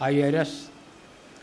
IAS,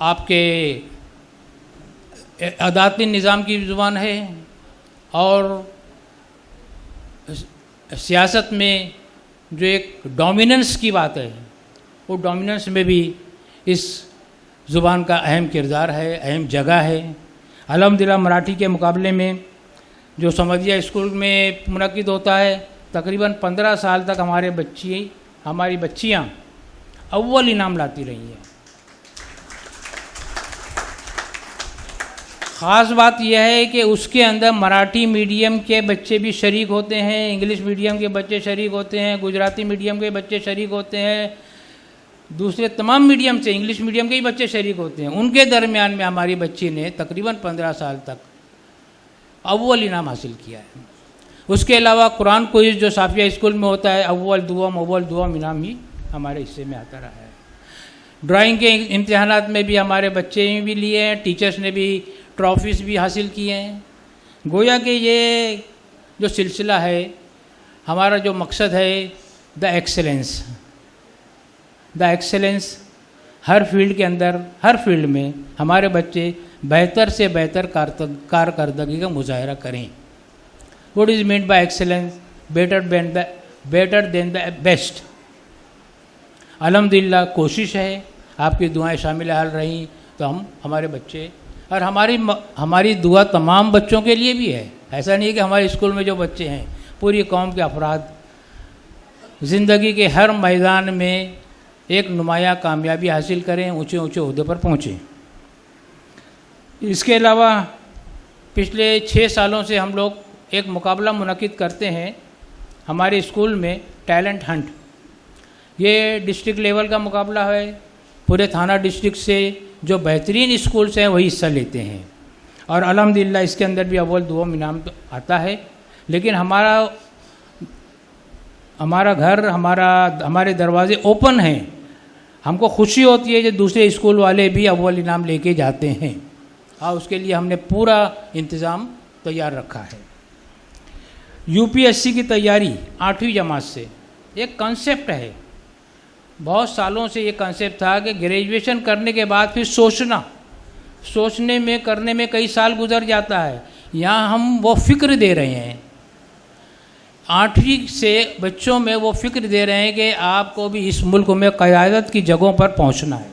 آپ کے عدالتی نظام کی زبان ہے اور سیاست میں جو ایک ڈومیننس کی بات ہے وہ ڈومیننس میں بھی اس زبان کا اہم کردار ہے، اہم جگہ ہے۔ الحمدللہ مراٹھی کے مقابلے میں جو سمجھیا اسکول میں منعقد ہوتا ہے تقریباً 15 سال تک ہماری بچیاں اول انعام لاتی رہی ہیں۔ خاص بات یہ ہے کہ اس کے اندر مراٹھی میڈیم کے بچے بھی شریک ہوتے ہیں، انگلش میڈیم کے بچے شریک ہوتے ہیں، گجراتی میڈیم کے بچے شریک ہوتے ہیں، دوسرے تمام میڈیم سے انگلش میڈیم کے ہی بچے شریک ہوتے ہیں۔ ان کے درمیان میں ہماری بچی نے تقریباً 15 سال تک اول انعام حاصل کیا ہے۔ اس کے علاوہ قرآن کوئز جو صافیہ اسکول میں ہوتا ہے اول دوم انعام ہی ہمارے حصے میں آتا رہا ہے۔ ڈرائنگ کے امتحانات میں بھی ہمارے بچے بھی لیے ہیں، ٹیچرز نے بھی ٹرافیز بھی حاصل کیے ہیں۔ گویا کہ یہ جو سلسلہ ہے ہمارا جو مقصد ہے دا ایکسلنس ہر فیلڈ کے اندر، ہر فیلڈ میں ہمارے بچے بہتر سے بہتر کارکردگی کا مظاہرہ کریں۔ What is meant by excellence? Better than the best. الحمدللہ کوشش ہے، آپ کی دعائیں شامل حال رہیں تو ہمارے بچے اور ہماری دعا تمام بچوں کے لیے بھی ہے۔ ایسا نہیں کہ ہمارے اسکول میں جو بچے ہیں، پوری قوم کے افراد زندگی کے ہر میدان میں ایک نمایاں کامیابی حاصل کریں، اونچے عہدے پر پہنچیں۔ اس کے علاوہ پچھلے 6 سالوں سے ہم لوگ ایک مقابلہ منعقد کرتے ہیں ہمارے اسکول میں، ٹیلنٹ ہنٹ۔ یہ ڈسٹرکٹ لیول کا مقابلہ ہے، پورے تھانہ ڈسٹرکٹ سے جو بہترین اسکولس ہیں وہی حصہ لیتے ہیں، اور الحمدللہ اس کے اندر بھی اول دوم انعام تو آتا ہے۔ لیکن ہمارا گھر، ہمارے دروازے اوپن ہیں، ہم کو خوشی ہوتی ہے کہ دوسرے اسکول والے بھی اول انعام لے کے جاتے ہیں، اور اس کے لیے ہم نے پورا انتظام تیار رکھا ہے۔ UPSC کی تیاری 8ویں جماعت سے ایک کنسیپٹ ہے، بہت سالوں سے یہ کنسیپٹ تھا کہ گریجویشن کرنے کے بعد پھر سوچنے میں کرنے میں کئی سال گزر جاتا ہے، یہاں ہم وہ فکر دے رہے ہیں 8ویں سے بچوں میں، وہ فکر دے رہے ہیں کہ آپ کو بھی اس ملک میں قیادت کی جگہوں پر پہنچنا ہے،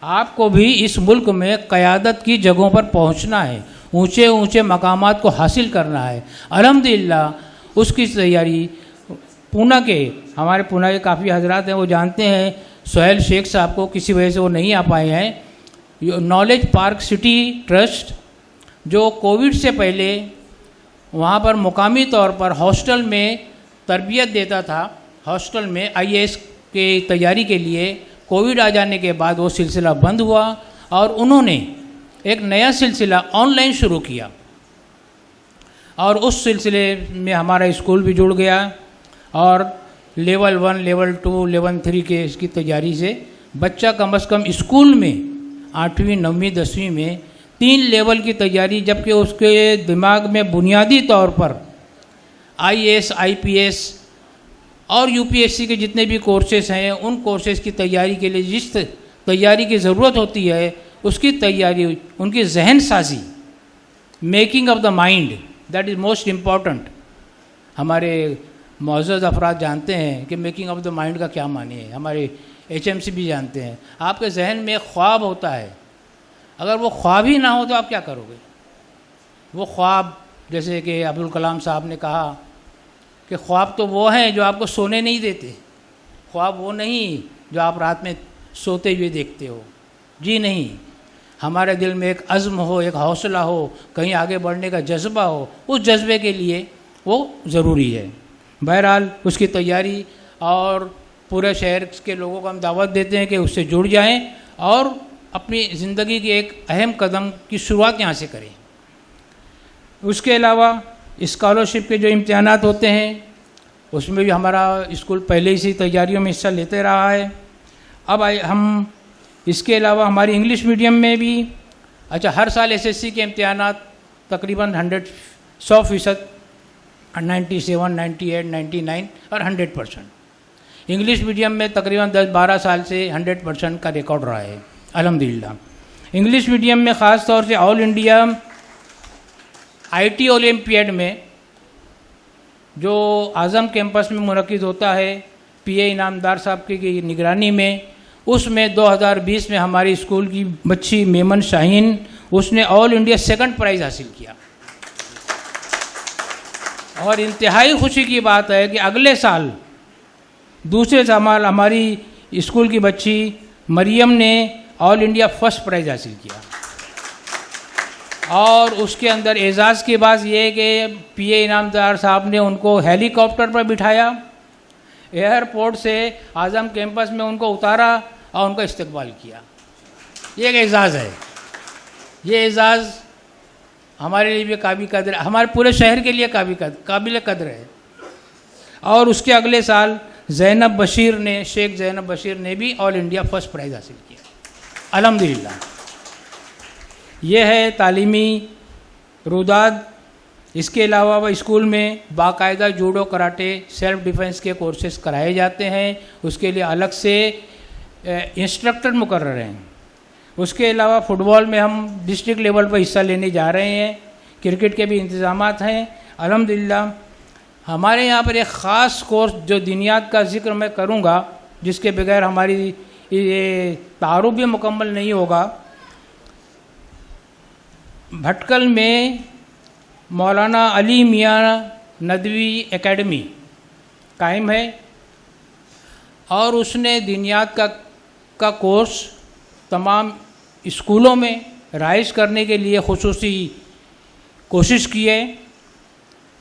آپ کو بھی اس ملک میں قیادت کی جگہوں پر پہنچنا ہے، اونچے مقامات کو حاصل کرنا ہے۔ الحمدللہ اس کی تیاری ہمارے پونہ کے کافی حضرات ہیں، وہ جانتے ہیں، سہیل شیخ صاحب کو کسی وجہ سے وہ نہیں آ پائے ہیں۔ نالج پارک سٹی ٹرسٹ جو کووڈ سے پہلے وہاں پر مقامی طور پر ہاسٹل میں تربیت دیتا تھا، ہاسٹل میں IAS کی تیاری کے لیے، کووڈ آ جانے کے بعد وہ سلسلہ بند ہوا اور انہوں نے ایک نیا سلسلہ آن لائن شروع کیا، اور اس سلسلے میں ہمارا اسکول بھی جڑ گیا، اور لیول 1 لیول 2 لیول 3 کے اس کی تیاری سے بچہ کم از کم اسکول میں 8ویں 9ویں 10ویں میں 3 لیول کی تیاری، جبکہ اس کے دماغ میں بنیادی طور پر IAS IPS اور UPSC کے جتنے بھی کورسز ہیں ان کورسز کی تیاری کے لیے جس تیاری کی ضرورت ہوتی ہے اس کی تیاری، ان کی ذہن سازی، making of the mind, that is most important. ہمارے معزز افراد جانتے ہیں کہ میکنگ آف دا مائنڈ کا کیا معنی ہے، ہمارے HMC بھی جانتے ہیں۔ آپ کے ذہن میں ایک خواب ہوتا ہے، اگر وہ خواب ہی نہ ہو تو آپ کیا کرو گے؟ وہ خواب، جیسے کہ عبدالکلام صاحب نے کہا کہ خواب تو وہ ہیں جو آپ کو سونے نہیں دیتے، خواب وہ نہیں جو آپ رات میں سوتے ہوئے دیکھتے ہو، جی نہیں، ہمارے دل میں ایک عزم ہو، ایک حوصلہ ہو، کہیں آگے بڑھنے کا جذبہ ہو، اس جذبے کے لیے وہ ضروری ہے۔ بہرحال اس کی تیاری، اور پورے شہر کے لوگوں کو ہم دعوت دیتے ہیں کہ اس سے جڑ جائیں اور اپنی زندگی کے ایک اہم قدم کی شروعات یہاں سے کریں۔ اس کے علاوہ اسکالرشپ کے جو امتحانات ہوتے ہیں اس میں بھی ہمارا اسکول پہلے ہی تیاریوں میں حصہ لیتے رہا ہے۔ اب ہم اس کے علاوہ ہماری انگلش میڈیم میں بھی ہر سال SSC کے امتحانات تقریباً 100% 97 98 99 اور 100%۔ انگلش میڈیم میں تقریباً 10-12 سال سے 100% کا ریکارڈ رہا ہے۔ الحمدللہ. انگلش میڈیم میں خاص طور سے آل انڈیا آئی ٹی اولمپیاڈ میں جو اعظم کیمپس میں منعقد ہوتا ہے پی اے انعامدار صاحب کی نگرانی میں، اس میں 2020 میں ہماری اسکول کی بچی میمن شاہین، اس نے آل انڈیا سیکنڈ پرائز حاصل کیا. اور انتہائی خوشی کی بات ہے کہ اگلے سال دوسرے سال ہماری اسکول کی بچی مریم نے آل انڈیا فرسٹ پرائز حاصل کیا. اور اس کے اندر اعزاز کی بات یہ ہے کہ پی اے انعامدار صاحب نے ان کو ہیلی کاپٹر پر بٹھایا، ایئرپورٹ سے اعظم کیمپس میں ان کو اتارا اور ان کا استقبال کیا. یہ ایک اعزاز ہے. یہ اعزاز ہمارے لیے بھی قابل قدر ہے، ہمارے پورے شہر کے لیے قابل قدر ہے. اور اس کے اگلے سال زینب بشیر نے، شیخ زینب بشیر نے بھی آل انڈیا فرسٹ پرائز حاصل کیا. الحمدللہ. یہ ہے تعلیمی روداد. اس کے علاوہ وہ اسکول میں باقاعدہ جوڈو کراٹے سیلف ڈیفنس کے کورسز کرائے جاتے ہیں، اس کے لیے الگ سے انسٹرکٹر مقرر ہیں. اس کے علاوہ فٹ بال میں ہم ڈسٹرکٹ لیول پر حصہ لینے جا رہے ہیں، کرکٹ کے بھی انتظامات ہیں. الحمدللہ. ہمارے یہاں پر ایک خاص کورس جو دینیات کا ذکر میں کروں گا، جس کے بغیر ہماری یہ تعارف بھی مکمل نہیں ہوگا. بھٹکل میں مولانا علی میاں ندوی اکیڈمی قائم ہے، اور اس نے دینیات کا کورس تمام اسکولوں میں رائج کرنے کے لیے خصوصی کوشش کی ہے.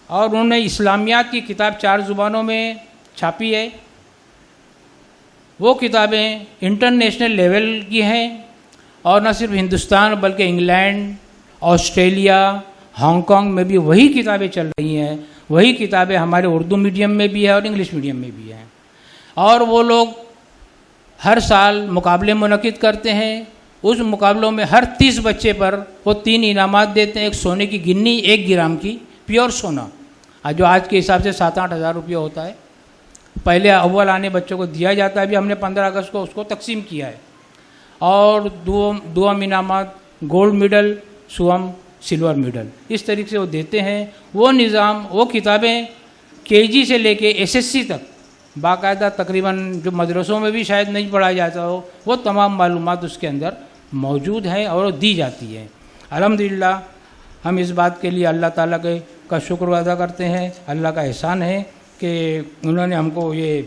اور انہوں نے اسلامیات کی کتاب 4 زبانوں میں چھاپی ہے. وہ کتابیں انٹرنیشنل لیول کی ہیں، اور نہ صرف ہندوستان بلکہ انگلینڈ، آسٹریلیا، ہانگ کانگ میں بھی وہی کتابیں چل رہی ہیں. وہی کتابیں ہمارے اردو میڈیم میں بھی ہے اور انگلش میڈیم میں بھی ہیں. اور وہ لوگ ہر سال مقابلے منعقد کرتے ہیں. اس مقابلوں میں ہر 30 بچے پر وہ 3 انعامات دیتے ہیں. ایک سونے کی گنی 1 گرام کی پیور سونا، جو آج کے حساب سے 7-8 ہزار روپیہ ہوتا ہے. پہلے اول آنے بچوں کو دیا جاتا ہے. ابھی ہم نے 15 اگست کو اس کو تقسیم کیا ہے. اور دوم انعامات گولڈ میڈل، سوم سلور میڈل، اس طریقے سے وہ دیتے ہیں. وہ نظام، وہ کتابیں KG سے لے کے SSC تک باقاعدہ تقریباً جو مدرسوں میں بھی شاید نہیں پڑھایا جاتا ہو، وہ تمام معلومات اس کے اندر موجود ہیں اور دی جاتی ہیں. الحمدللہ. ہم اس بات کے لیے اللہ تعالیٰ کا شکر ادا کرتے ہیں. اللہ کا احسان ہے کہ انہوں نے ہم کو یہ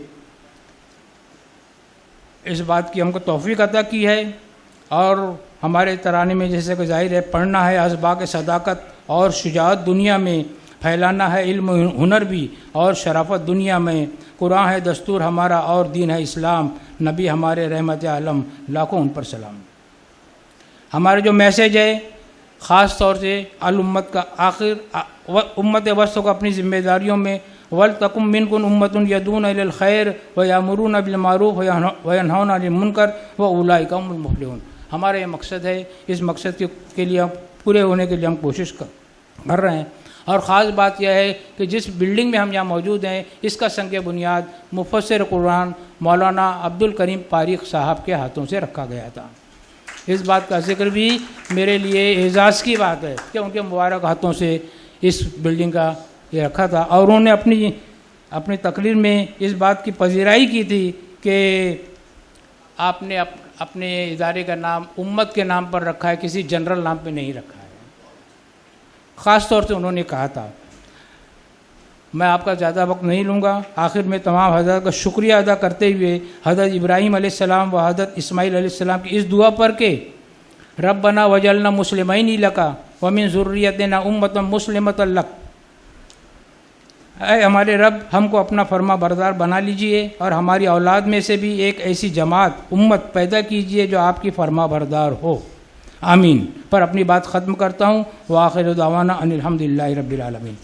اس بات کی ہم کو توفیق عطا کی ہے. اور ہمارے ترانے میں جیسے کہ ظاہر ہے، پڑھنا ہے اسباق صداقت اور شجاعت دنیا میں، پھیلانا ہے علم ہنر بھی اور شرافت دنیا میں. قرآن ہے دستور ہمارا اور دین ہے اسلام، نبی ہمارے رحمت عالم، لاکھوں ان پر سلام. ہمارا جو میسیج ہے خاص طور سے الامت کا، آخر امت وسط کو اپنی ذمہ داریوں میں وَلْتَكُن مِّنكُمْ أُمَّةٌ يَدْعُونَ إِلَى الْخَيْرِ وَيَأْمُرُونَ بِالْمَعْرُوفِ وَيَنْهَوْنَ عَنِ الْمُنكَرِ وَأُولَٰئِكَ هُمُ الْمُفْلِحُونَ. ہمارا یہ مقصد ہے. اس مقصد کے لیے پورے ہونے کے لیے ہم کوشش کر رہے ہیں. اور خاص بات یہ ہے کہ جس بلڈنگ میں ہم یہاں موجود ہیں، اس کا سنگ بنیاد مفسر قرآن مولانا عبدالکریم پاریخ صاحب کے ہاتھوں سے رکھا گیا تھا. اس بات کا ذکر بھی میرے لیے اعزاز کی بات ہے کہ ان کے مبارک ہاتھوں سے اس بلڈنگ کا یہ رکھا تھا. اور انہوں نے اپنی تقریر میں اس بات کی پذیرائی کی تھی کہ آپ نے اپنے ادارے کا نام امت کے نام پر رکھا ہے، کسی جنرل نام پہ نہیں رکھا ہے. خاص طور سے انہوں نے کہا تھا. میں آپ کا زیادہ وقت نہیں لوں گا. آخر میں تمام حضرات کا شکریہ ادا کرتے ہوئے حضرت ابراہیم علیہ السلام و حضرت اسماعیل علیہ السلام کی اس دعا پر کہ ربنا وجعلنا مسلمین لک ومن ذریتنا امۃ مسلمۃ لک، اے ہمارے رب ہم کو اپنا فرما بردار بنا لیجئے اور ہماری اولاد میں سے بھی ایک ایسی جماعت امت پیدا کیجئے جو آپ کی فرما بردار ہو. آمین. پر اپنی بات ختم کرتا ہوں. وآخر دعوانا ان الحمدللہ رب العالمین.